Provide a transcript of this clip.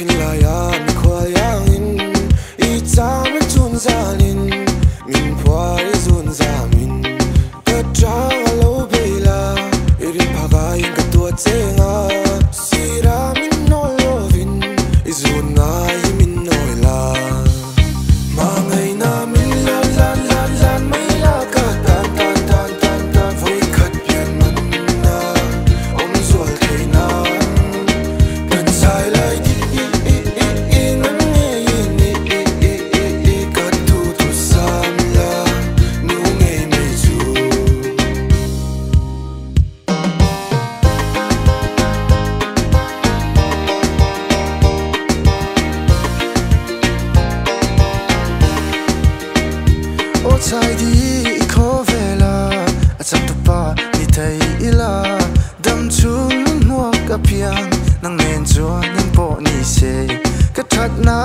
chin la ya mi khwal yang in I cha min chun zanin min phwa I zun za min ka trang alo bela irin phaga in ka tua chenga sira min no lovin I zun na I min noi la ma ngai na min la lan lan lan mai la ka tan tan tan tan tan voi khat pian man na om zual thei na kan sai lai di nan nge ni ka tu tu sam la nu nge me chu o chai di kho vela a cham tu pa ni thei ila dam chun mo ka piang nang nen chuan ning po ni se ka that na